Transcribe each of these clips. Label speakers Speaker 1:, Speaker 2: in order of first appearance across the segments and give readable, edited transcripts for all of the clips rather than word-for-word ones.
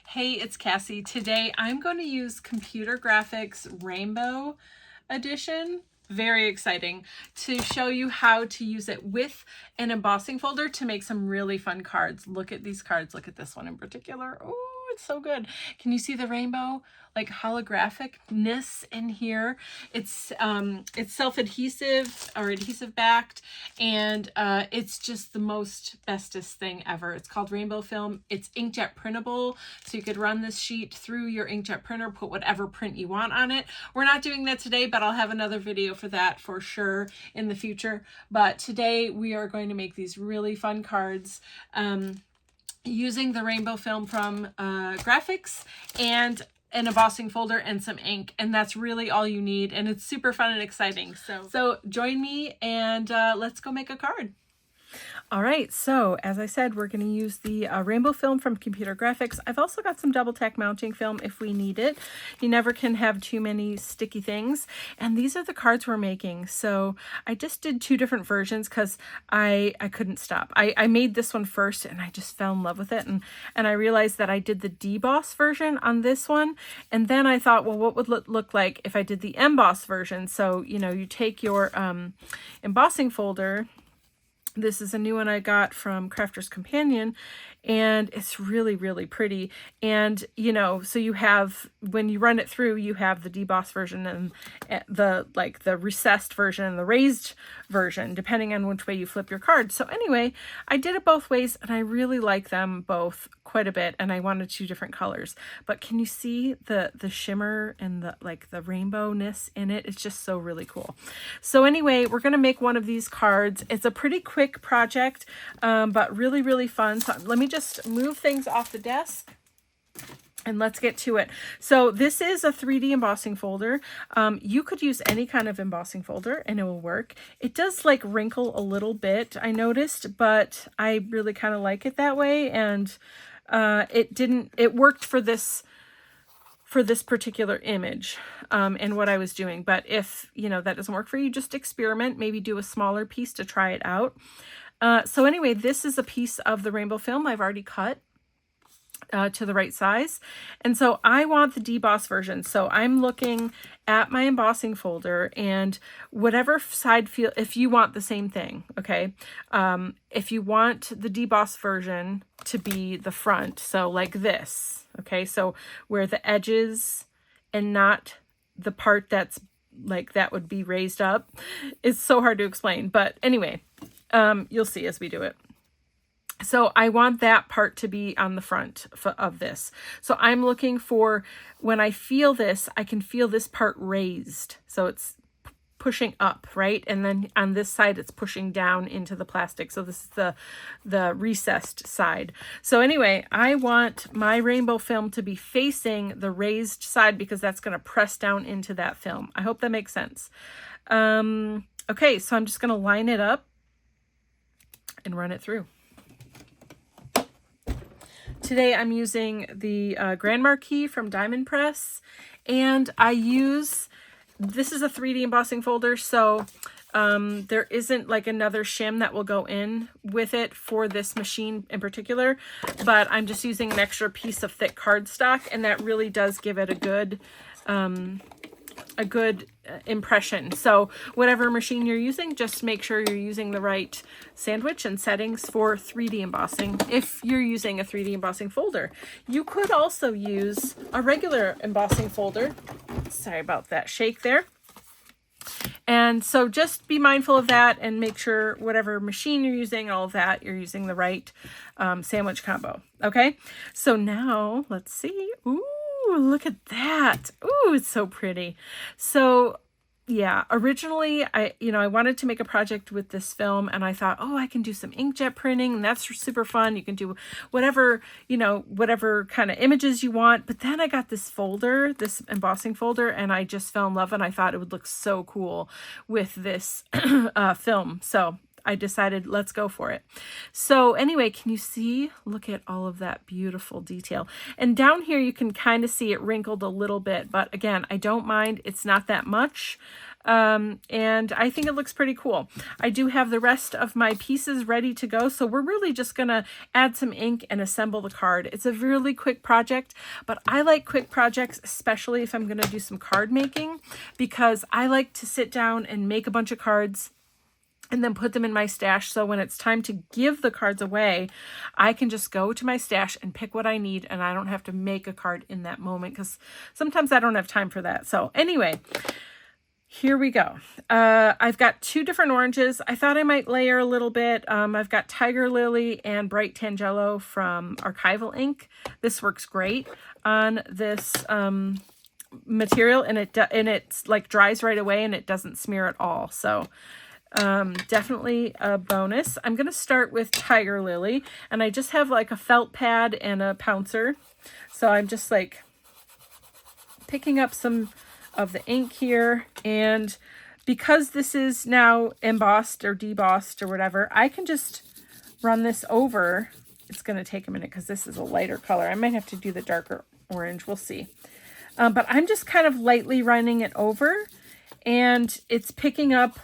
Speaker 1: Hey, it's Cassie. Today I'm going to use Computer Graphics Rainbow Edition. Very exciting to show you how to use it with an embossing folder to make some really fun cards. Look at these cards. Look at this one in particular. Oh, it's so good. Can you see the rainbow, like holographicness in here? It's self-adhesive or adhesive backed, and it's just the most bestest thing ever. It's called Rainbow Film. It's inkjet printable, so you could run this sheet through your inkjet printer, put whatever print you want on it. We're not doing that today, but I'll have another video for that for sure in the future. But today we are going to make these really fun cards using the rainbow film from Grafix and an embossing folder and some ink, and that's really all you need, and it's super fun and exciting. So join me and let's go make a card. All right, so as I said, we're going to use the rainbow film from Computer Graphics. I've also got some double tack mounting film if we need it. You never can have too many sticky things. And these are the cards we're making. So I just did two different versions because I couldn't stop. I made this one first and I just fell in love with it. And I realized that I did the deboss version on this one. And then I thought, well, what would it look like if I did the emboss version? So, you know, you take your embossing folder. This is a new one I got from Crafter's Companion, and it's really, really pretty. And, you know, so you have, when you run it through, you have the deboss version and the recessed version and the raised version, depending on which way you flip your card. So anyway, I did it both ways, and I really like them both quite a bit, and I wanted two different colors. But can you see the shimmer and the rainbowness in it? It's just so really cool. So anyway, we're gonna make one of these cards. It's a pretty quick project, but really, really fun. So let me just move things off the desk and let's get to it. So this is a 3D embossing folder. You could use any kind of embossing folder and it will work. It does like wrinkle a little bit, I noticed, but I really kind of like it that way. And it worked for this particular image and what I was doing. But if, you know, that doesn't work for you, just experiment, maybe do a smaller piece to try it out. So anyway, this is a piece of the rainbow film I've already cut to the right size. And so I want the deboss version. So I'm looking at my embossing folder and whatever side feel, if you want the same thing, okay? If you want the deboss version to be the front, so like this, okay? So where the edges and not the part that's like that would be raised up. It's so hard to explain, but anyway, you'll see as we do it. So I want that part to be on the front of this. So I'm looking for, when I feel this, I can feel this part raised. So it's pushing up, right? And then on this side, it's pushing down into the plastic. So this is the recessed side. So anyway, I want my rainbow film to be facing the raised side because that's going to press down into that film. I hope that makes sense. Okay, so I'm just going to line it up and run it through. Today I'm using the Grand Marquis from Diamond Press, and this is a 3D embossing folder, so there isn't like another shim that will go in with it for this machine in particular, but I'm just using an extra piece of thick cardstock, and that really does give it a good impression. So whatever machine you're using, just make sure you're using the right sandwich and settings for 3D embossing if you're using a 3D embossing folder. You could also use a regular embossing folder. Sorry about that shake there. And so just be mindful of that and make sure whatever machine you're using, all of that, you're using the right sandwich combo. Okay, so now let's see. Ooh, look at that. Ooh, it's so pretty. So yeah, originally I wanted to make a project with this film, and I thought, oh, I can do some inkjet printing, and that's super fun. You can do whatever kind of images you want. But then I got this folder, this embossing folder, and I just fell in love, and I thought it would look so cool with this film. So I decided, let's go for it. So anyway, can you see? Look at all of that beautiful detail. And down here, you can kind of see it wrinkled a little bit, but again, I don't mind. It's not that much. And I think it looks pretty cool. I do have the rest of my pieces ready to go, so we're really just gonna add some ink and assemble the card. It's a really quick project, but I like quick projects, especially if I'm gonna do some card making, because I like to sit down and make a bunch of cards and then put them in my stash, so when it's time to give the cards away, I can just go to my stash and pick what I need, and I don't have to make a card in that moment, because sometimes I don't have time for that. So anyway, here we go. I've got 2 different oranges. I thought I might layer a little bit. I've got Tiger Lily and Bright Tangelo from Archival Ink. This works great on this material, and it's like dries right away and it doesn't smear at all. So definitely a bonus. I'm going to start with Tiger Lily, and I just have like a felt pad and a pouncer. So I'm just like picking up some of the ink here, and because this is now embossed or debossed or whatever, I can just run this over. It's going to take a minute because this is a lighter color. I might have to do the darker orange. We'll see. But I'm just kind of lightly running it over, and it's picking up,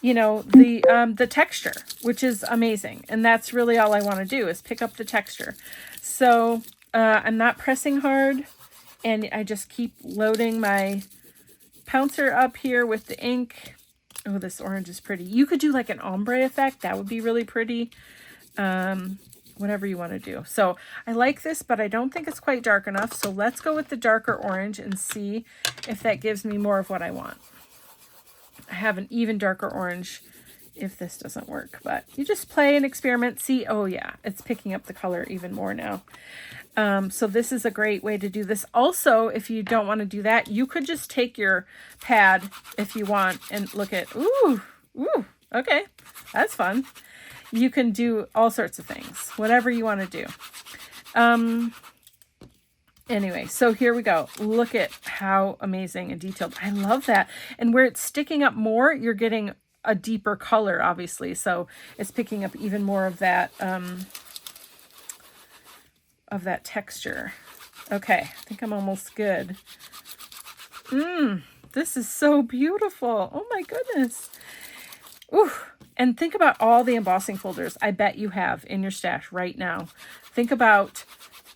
Speaker 1: you know, the texture, which is amazing. And that's really all I want to do, is pick up the texture. So I'm not pressing hard, and I just keep loading my pouncer up here with the ink. Oh, this orange is pretty. You could do like an ombre effect. That would be really pretty. Whatever you want to do. So I like this, but I don't think it's quite dark enough. So let's go with the darker orange and see if that gives me more of what I want. I have an even darker orange if this doesn't work, but you just play and experiment. See, oh yeah, it's picking up the color even more now. So this is a great way to do this. Also, if you don't want to do that, you could just take your pad if you want and look at, ooh, okay, that's fun. You can do all sorts of things, whatever you want to do. Anyway, so here we go. Look at how amazing and detailed. I love that. And where it's sticking up more, you're getting a deeper color, obviously. So it's picking up even more of that texture. Okay, I think I'm almost good. This is so beautiful. Oh my goodness. Ooh. And think about all the embossing folders I bet you have in your stash right now. Think about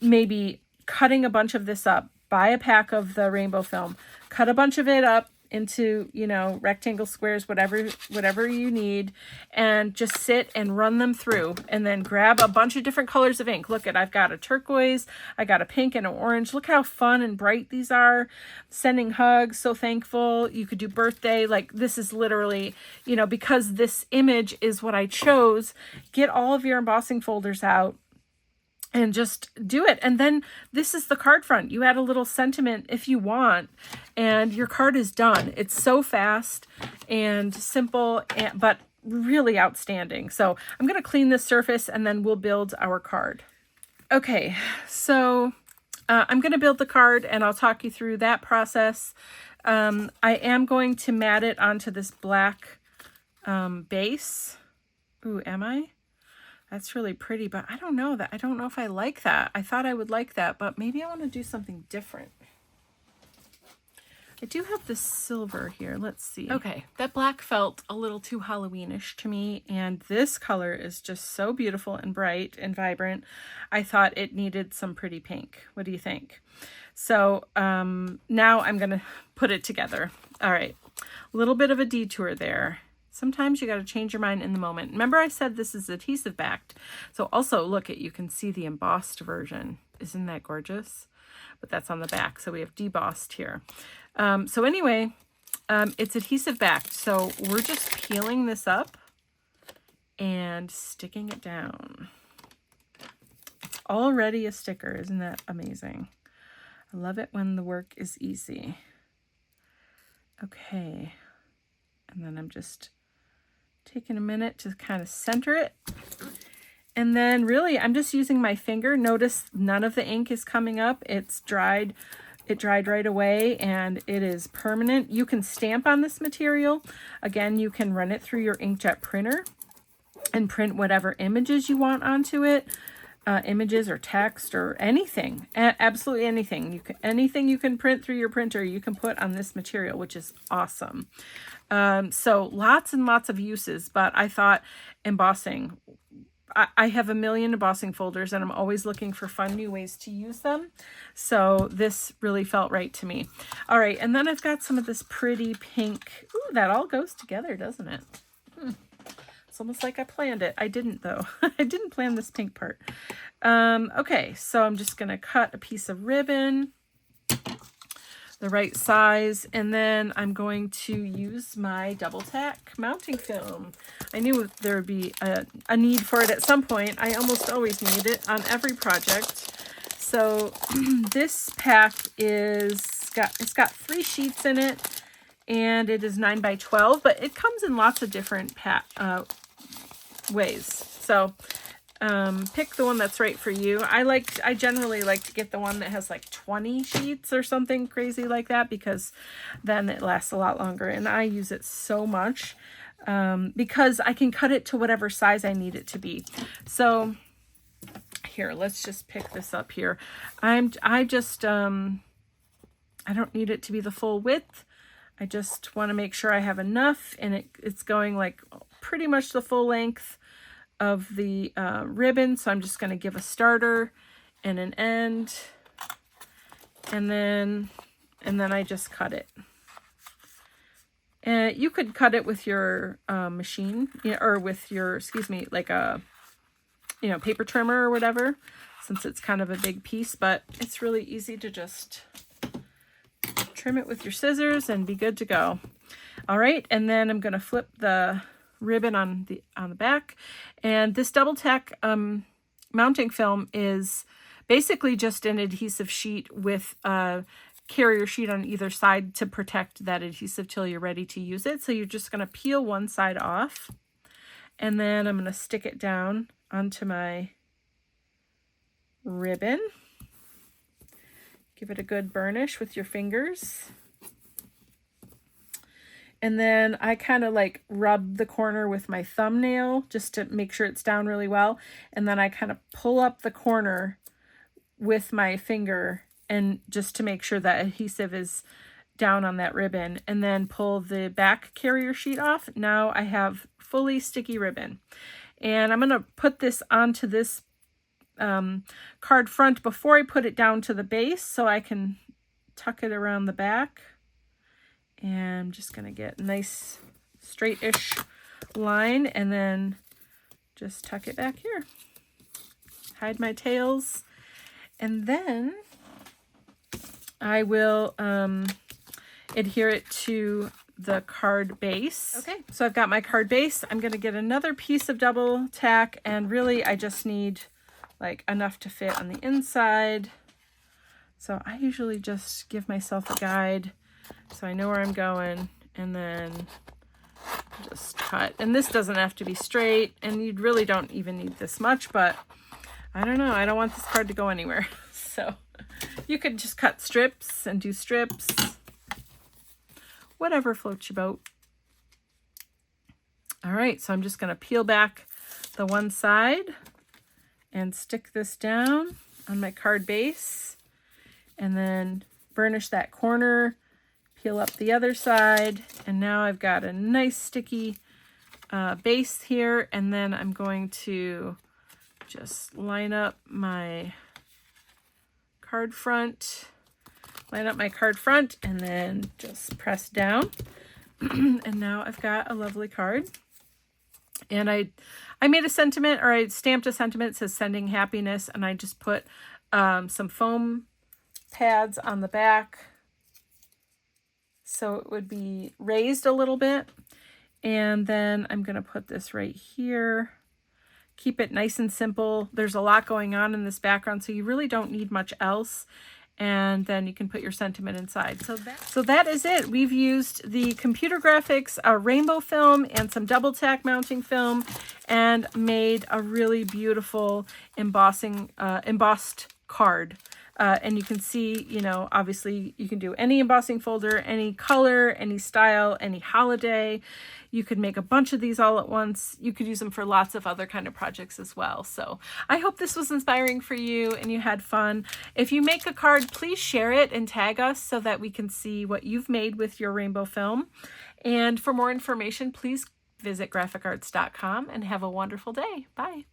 Speaker 1: maybe cutting a bunch of this up. Buy a pack of the rainbow film. Cut a bunch of it up into, you know, rectangle, squares, whatever you need, and just sit and run them through, and then grab a bunch of different colors of ink. Look at, I've got a turquoise, I got a pink and an orange. Look how fun and bright these are. Sending hugs, so thankful. You could do birthday. Like, this is literally, you know, because this image is what I chose, get all of your embossing folders out and just do it. And then this is the card front. You add a little sentiment if you want, and your card is done. It's so fast and simple, but really outstanding. So I'm going to clean this surface, and then we'll build our card. Okay, so I'm going to build the card, and I'll talk you through that process. I am going to mat it onto this black base. Ooh, am I? That's really pretty, but I don't know if I like that. I thought I would like that, but maybe I want to do something different. I do have this silver here. Let's see. Okay, that black felt a little too Halloweenish to me, and this color is just so beautiful and bright and vibrant. I thought it needed some pretty pink. What do you think? So now I'm going to put it together. All right, a little bit of a detour there. Sometimes you got to change your mind in the moment. Remember I said this is adhesive backed. So also look at, you can see the embossed version. Isn't that gorgeous? But that's on the back. So we have debossed here. So anyway, it's adhesive backed. So we're just peeling this up and sticking it down. It's already a sticker. Isn't that amazing? I love it when the work is easy. Okay. And then I'm just taking a minute to kind of center it. And then really I'm just using my finger. Notice none of the ink is coming up. It's dried. It dried right away, and it is permanent. You can stamp on this material. Again, you can run it through your inkjet printer and print whatever images you want onto it. Images or text or anything, absolutely anything. Anything you can print through your printer, you can put on this material, which is awesome. So lots and lots of uses, but I thought embossing, I have a million embossing folders and I'm always looking for fun new ways to use them. So this really felt right to me. All right, and then I've got some of this pretty pink. Ooh, that all goes together, doesn't it? It's almost like I planned it. I didn't though. I didn't plan this pink part. Okay, so I'm just gonna cut a piece of ribbon, the right size, and then I'm going to use my double tack mounting film. I knew there would be a need for it at some point. I almost always need it on every project. So this pack it's got 3 sheets in it, and it is 9 by 12, but it comes in lots of different ways. So pick the one that's right for you. I generally like to get the one that has like 20 sheets or something crazy like that, because then it lasts a lot longer, and I use it so much because I can cut it to whatever size I need it to be. So here, let's just pick this up here. I don't need it to be the full width. I just want to make sure I have enough, and it's going like pretty much the full length of the ribbon. So I'm just going to give a starter and an end, and then I just cut it. And you could cut it with your machine, or with your, excuse me, like a paper trimmer or whatever, since it's kind of a big piece, but it's really easy to just trim it with your scissors and be good to go. All right, and then I'm going to flip the ribbon on the back, and this double tack mounting film is basically just an adhesive sheet with a carrier sheet on either side to protect that adhesive till you're ready to use it. So you're just going to peel one side off, and then I'm going to stick it down onto my ribbon. Give it a good burnish with your fingers. And then I kind of like rub the corner with my thumbnail just to make sure it's down really well. And then I kind of pull up the corner with my finger, and just to make sure that adhesive is down on that ribbon, and then pull the back carrier sheet off. Now I have fully sticky ribbon. And I'm going to put this onto this card front before I put it down to the base, so I can tuck it around the back. And I'm just going to get a nice straight-ish line, and then just tuck it back here. Hide my tails. And then I will adhere it to the card base. Okay, so I've got my card base. I'm going to get another piece of double tack, and really I just need like enough to fit on the inside. So I usually just give myself a guide so I know where I'm going, and then just cut. And this doesn't have to be straight, and you really don't even need this much, but I don't know, I don't want this card to go anywhere. So you could just cut strips and do strips, whatever floats your boat. All right, so I'm just going to peel back the one side and stick this down on my card base, and then burnish that corner, peel up the other side, and now I've got a nice sticky base here. And then I'm going to just line up my card front, and then just press down. And now I've got a lovely card. And I made a sentiment, or I stamped a sentiment that says sending happiness, and I just put some foam pads on the back so it would be raised a little bit. And then I'm going to put this right here. Keep it nice and simple. There's a lot going on in this background, so you really don't need much else. And then you can put your sentiment inside. So that is it. We've used the Computer Grafix rainbow film and some double tack mounting film, and made a really beautiful embossed card. And you can see, obviously you can do any embossing folder, any color, any style, any holiday. You could make a bunch of these all at once. You could use them for lots of other kind of projects as well. So I hope this was inspiring for you and you had fun. If you make a card, please share it and tag us so that we can see what you've made with your rainbow film. And for more information, please visit graphicarts.com and have a wonderful day. Bye.